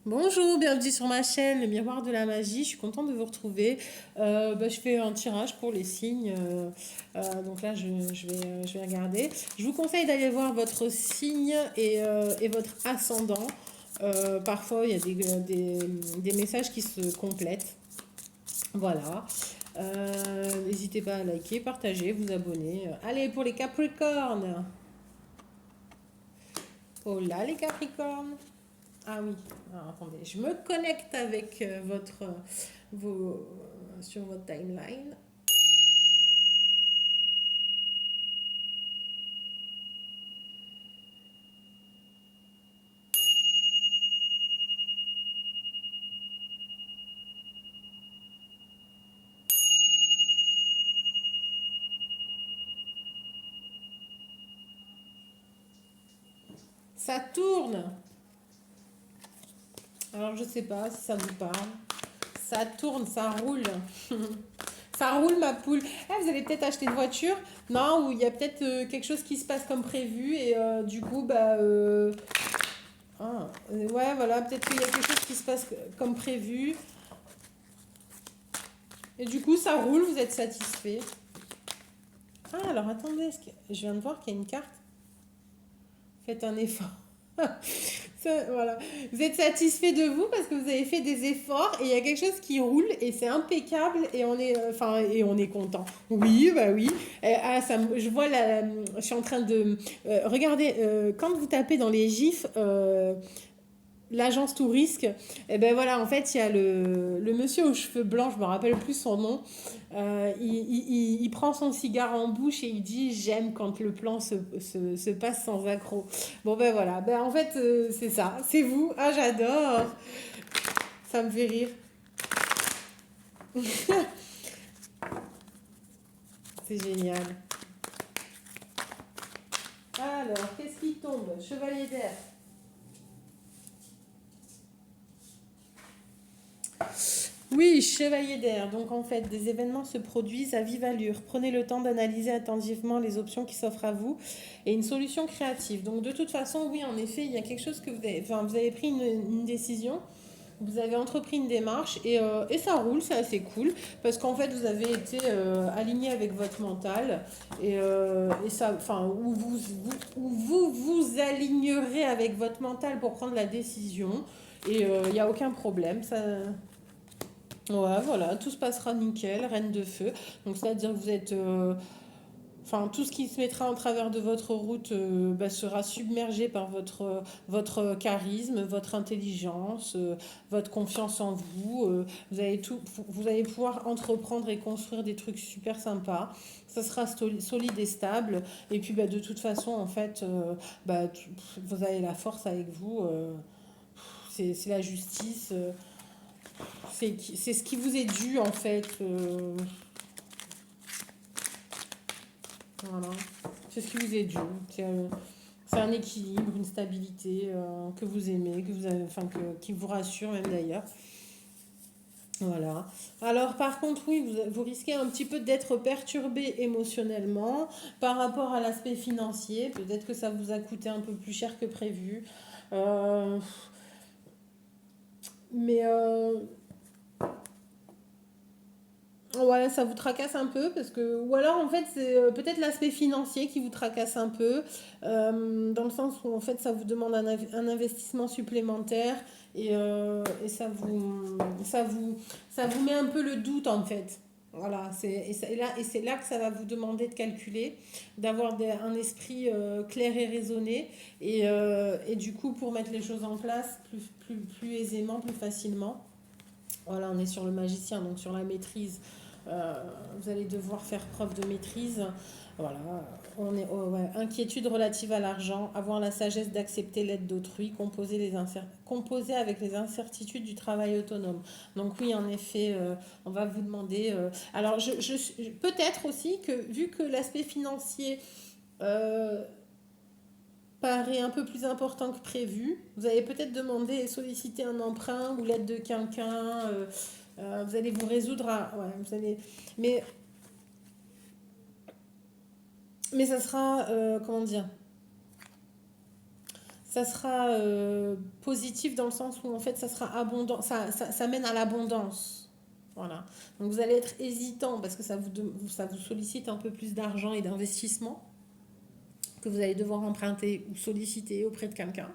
Bonjour, bienvenue sur ma chaîne, le miroir de la magie. Je suis contente de vous retrouver. Je fais un tirage pour les signes. Donc là, je vais regarder. Je vous conseille d'aller voir votre signe et votre ascendant. Parfois, il y a des messages qui se complètent. Voilà. N'hésitez pas à liker, partager, vous abonner. Allez, pour les Capricornes. Oh là, les Capricornes. Ah oui, alors, attendez, je me connecte avec vos, sur votre timeline. Ça tourne. Alors je sais pas si ça vous parle. Ça tourne, ça roule. Ça roule ma poule. Ah, vous allez peut-être acheter une voiture. Non, ou il y a peut-être quelque chose qui se passe comme prévu et du coup, ouais, voilà, peut-être qu'il y a quelque chose qui se passe comme prévu. Et du coup, ça roule, vous êtes satisfait. Ah, alors attendez, je viens de voir qu'il y a une carte. Faites un effort. Voilà. Vous êtes satisfait de vous parce que vous avez fait des efforts et il y a quelque chose qui roule et c'est impeccable et on est content. Oui, bah oui. Je vois je suis en train de regarder quand vous tapez dans les gifs l'agence Tourisque, et ben voilà, en fait, il y a le monsieur aux cheveux blancs, je me rappelle plus son nom. Il prend son cigare en bouche et il dit j'aime quand le plan se passe sans accroc. Bon ben voilà, ben en fait c'est ça, c'est vous. Ah j'adore, ça me fait rire. C'est génial. Alors, qu'est-ce qui tombe? Chevalier d'air. Oui, chevalier d'air. Donc en fait, des événements se produisent à vive allure. Prenez le temps d'analyser attentivement les options qui s'offrent à vous et une solution créative. Donc de toute façon, oui, en effet, il y a quelque chose que vous avez pris une décision. Vous avez entrepris une démarche et ça roule, c'est assez cool parce qu'en fait vous avez été aligné avec votre mental et ça, enfin, où vous alignerez avec votre mental pour prendre la décision et il n'y a aucun problème. Ouais, voilà, tout se passera nickel, reine de feu. Donc, c'est-à-dire que vous êtes. Enfin, tout ce qui se mettra en travers de votre route sera submergé par votre charisme, votre intelligence, votre confiance en vous. Vous allez pouvoir entreprendre et construire des trucs super sympas. Ça sera solide et stable. Et puis, de toute façon, en fait, vous avez la force avec vous. C'est la justice. C'est ce qui vous est dû en fait. Voilà. C'est ce qui vous est dû. C'est un équilibre, une stabilité que vous aimez, qui vous rassure même d'ailleurs. Voilà. Alors par contre, oui, vous risquez un petit peu d'être perturbé émotionnellement par rapport à l'aspect financier. Peut-être que ça vous a coûté un peu plus cher que prévu. Euh, mais ouais, ça vous tracasse un peu parce que ou alors en fait c'est peut-être l'aspect financier qui vous tracasse un peu dans le sens où en fait ça vous demande un investissement supplémentaire et ça vous met un peu le doute en fait. Voilà, c'est là que ça va vous demander de calculer, d'avoir un esprit clair et raisonné et du coup pour mettre les choses en place plus aisément, plus facilement. Voilà, on est sur le magicien, donc sur la maîtrise. Euh, Vous allez devoir faire preuve de maîtrise. Voilà, ouais. Inquiétude relative à l'argent, avoir la sagesse d'accepter l'aide d'autrui, composer avec les incertitudes du travail autonome. Donc oui, en effet, on va vous demander. Alors, peut-être aussi que vu que l'aspect financier euh, paraît un peu plus important que prévu. Vous allez peut-être demander et solliciter un emprunt ou l'aide de quelqu'un. Vous allez vous résoudre à. Ouais, mais, mais ça sera. Comment dire? ça sera positif dans le sens où en fait ça sera abondant, ça mène à l'abondance. Voilà. Donc vous allez être hésitant parce que ça vous sollicite un peu plus d'argent et d'investissement que vous allez devoir emprunter ou solliciter auprès de quelqu'un.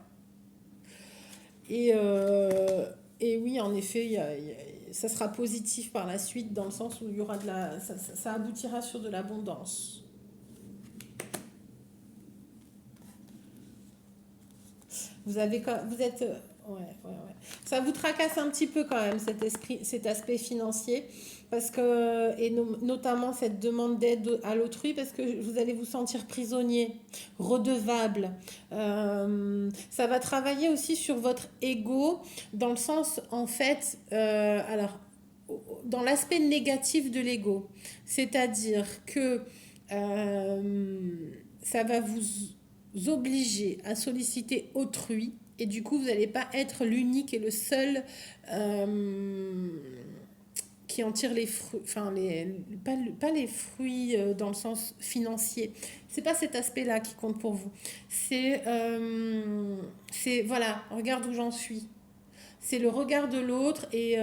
Et, et oui, en effet, ça sera positif par la suite dans le sens où il y aura ça aboutira sur de l'abondance. Vous êtes, ouais. Ça vous tracasse un petit peu quand même cet aspect financier, parce que et notamment cette demande d'aide à l'autrui, parce que vous allez vous sentir prisonnier, redevable. Ça va travailler aussi sur votre ego, dans le sens en fait, alors dans l'aspect négatif de l'ego, c'est-à-dire que ça va vous obliger à solliciter autrui et du coup vous n'allez pas être l'unique et le seul euh, qui en tire les fruits, enfin pas les fruits dans le sens financier. C'est pas cet aspect-là qui compte pour vous. C'est voilà, regarde où j'en suis. C'est le regard de l'autre et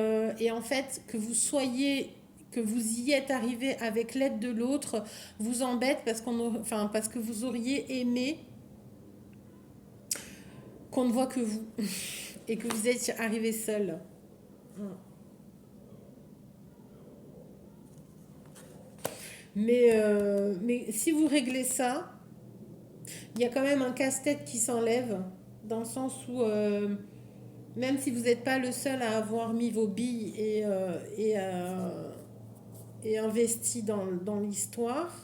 en fait que vous y êtes arrivé avec l'aide de l'autre vous embête enfin, parce que vous auriez aimé qu'on ne voit que vous et que vous êtes arrivé seul. Mais si vous réglez ça, il y a quand même un casse-tête qui s'enlève dans le sens où même si vous n'êtes pas le seul à avoir mis vos billes et investi dans l'histoire,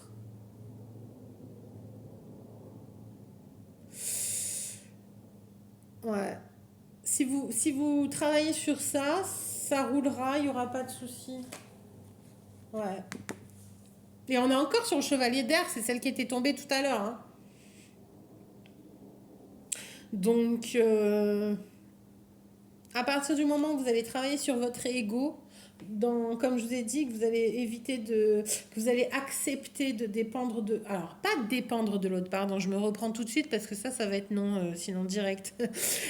ouais. Si vous travaillez sur ça, ça roulera, il n'y aura pas de souci. Ouais. Et on est encore sur le chevalier d'air, c'est celle qui était tombée tout à l'heure, hein. Donc, à partir du moment où vous allez travailler sur votre ego, comme je vous ai dit, que vous allez que vous allez accepter de dépendre alors pas dépendre de l'autre, pardon, je me reprends tout de suite parce que ça va être non, sinon direct.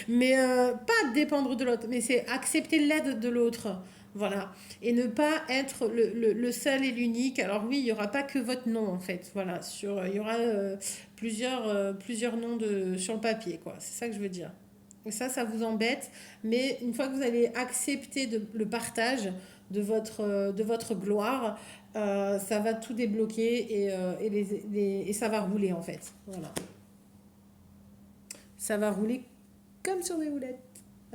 Mais pas dépendre de l'autre, mais c'est accepter l'aide de l'autre. Voilà. Et ne pas être le seul et l'unique. Alors oui, il n'y aura pas que votre nom en fait. Voilà. Il y aura plusieurs noms sur le papier, quoi. C'est ça que je veux dire. Et ça vous embête. Mais une fois que vous allez accepter le partage de votre gloire, ça va tout débloquer et ça va rouler en fait. Voilà. Ça va rouler comme sur des roulettes.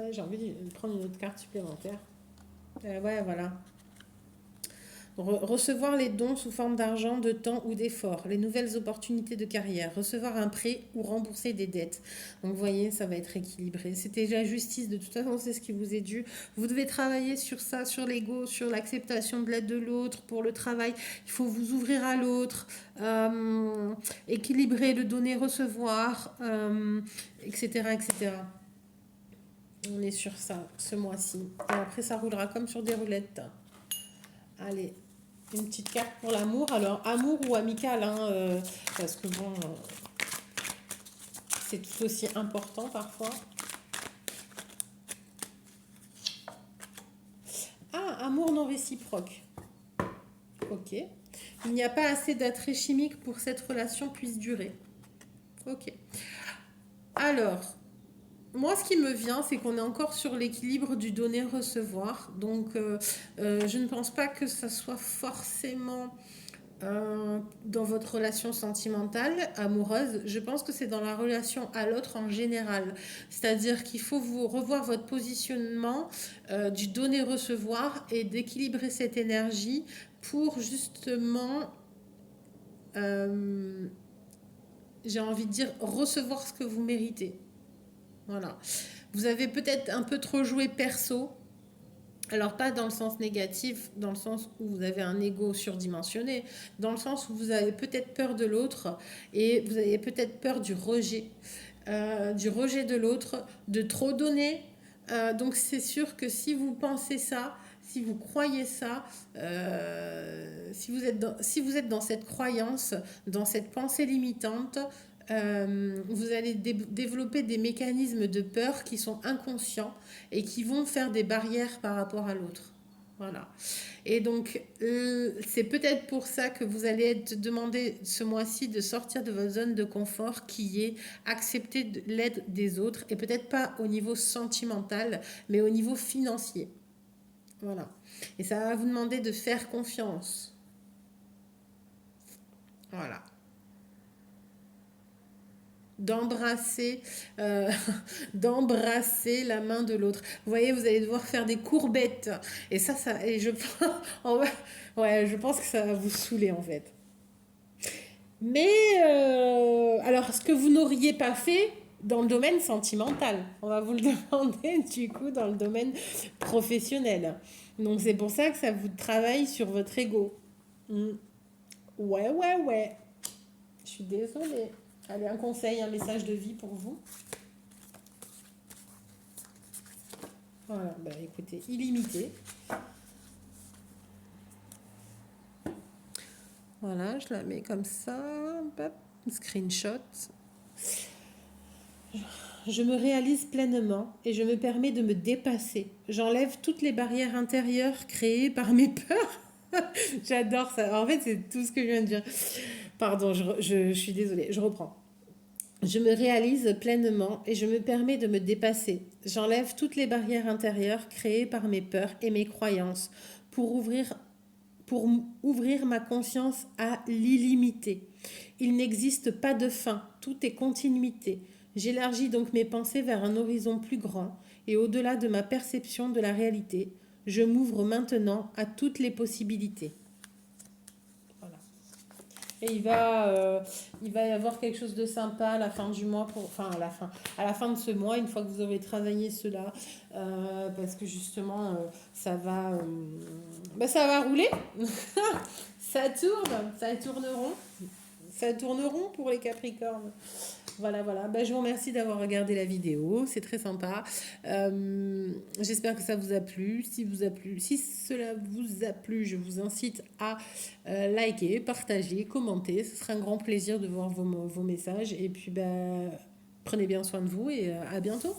J'ai envie de prendre une autre carte supplémentaire. Ouais, voilà. Recevoir les dons sous forme d'argent, de temps ou d'effort, les nouvelles opportunités de carrière, recevoir un prêt ou rembourser des dettes. Donc vous voyez, ça va être équilibré. C'était la justice, de toute façon, c'est ce qui vous est dû. Vous devez travailler sur ça, sur l'ego, sur l'acceptation de l'aide de l'autre, pour le travail. Il faut vous ouvrir à l'autre, équilibrer le donner-recevoir, etc., etc. On est sur ça ce mois-ci. Et après, ça roulera comme sur des roulettes. Allez, une petite carte pour l'amour. Alors, amour ou amical, hein, parce que bon, c'est tout aussi important parfois. Ah, amour non réciproque. Ok. Il n'y a pas assez d'attrait chimique pour que cette relation puisse durer. Ok. Alors, moi, ce qui me vient, c'est qu'on est encore sur l'équilibre du donner-recevoir. Donc, je ne pense pas que ça soit forcément dans votre relation sentimentale, amoureuse. Je pense que c'est dans la relation à l'autre en général. C'est-à-dire qu'il faut vous revoir votre positionnement du donner-recevoir et d'équilibrer cette énergie pour justement, euh, j'ai envie de dire, recevoir ce que vous méritez. Voilà. Vous avez peut-être un peu trop joué perso. Alors pas dans le sens négatif, dans le sens où vous avez un ego surdimensionné, dans le sens où vous avez peut-être peur de l'autre et vous avez peut-être peur du rejet de l'autre, de trop donner. Donc c'est sûr que si vous pensez ça, si vous croyez ça, si vous êtes dans cette croyance, dans cette pensée limitante, vous allez développer des mécanismes de peur qui sont inconscients et qui vont faire des barrières par rapport à l'autre. Voilà. Et donc, c'est peut-être pour ça que vous allez être demandé ce mois-ci de sortir de votre zone de confort qui est accepter l'aide des autres et peut-être pas au niveau sentimental, mais au niveau financier. Voilà. Et ça va vous demander de faire confiance. Voilà. D'embrasser euh, d'embrasser la main de l'autre. Vous voyez, vous allez devoir faire des courbettes. Et ça et je, en vrai, ouais, je pense que ça va vous saouler en fait. Mais alors, ce que vous n'auriez pas fait dans le domaine sentimental, on va vous le demander du coup dans le domaine professionnel. Donc c'est pour ça que ça vous travaille sur votre ego. Mm. Ouais, ouais, ouais. Je suis désolée. Allez, un conseil, un message de vie pour vous. Voilà, bah écoutez, illimité. Voilà, je la mets comme ça. Hop, screenshot. Je me réalise pleinement et je me permets de me dépasser. J'enlève toutes les barrières intérieures créées par mes peurs. J'adore ça. En fait, c'est tout ce que je viens de dire. Pardon, je suis désolée. Je reprends. Je me réalise pleinement et je me permets de me dépasser. J'enlève toutes les barrières intérieures créées par mes peurs et mes croyances pour pour ouvrir ma conscience à l'illimité. Il n'existe pas de fin, tout est continuité. J'élargis donc mes pensées vers un horizon plus grand et au-delà de ma perception de la réalité. Je m'ouvre maintenant à toutes les possibilités. Voilà. Et il va y avoir quelque chose de sympa à la fin du mois, enfin à la fin de ce mois, une fois que vous aurez travaillé cela, parce que justement, ça va rouler, ça tourneront, ça tourneront pour les Capricornes. Voilà, voilà. Ben, je vous remercie d'avoir regardé la vidéo. C'est très sympa. J'espère que ça vous a plu. Si cela vous a plu, je vous incite à liker, partager, commenter. Ce sera un grand plaisir de voir vos messages. Et puis, ben, prenez bien soin de vous et à bientôt.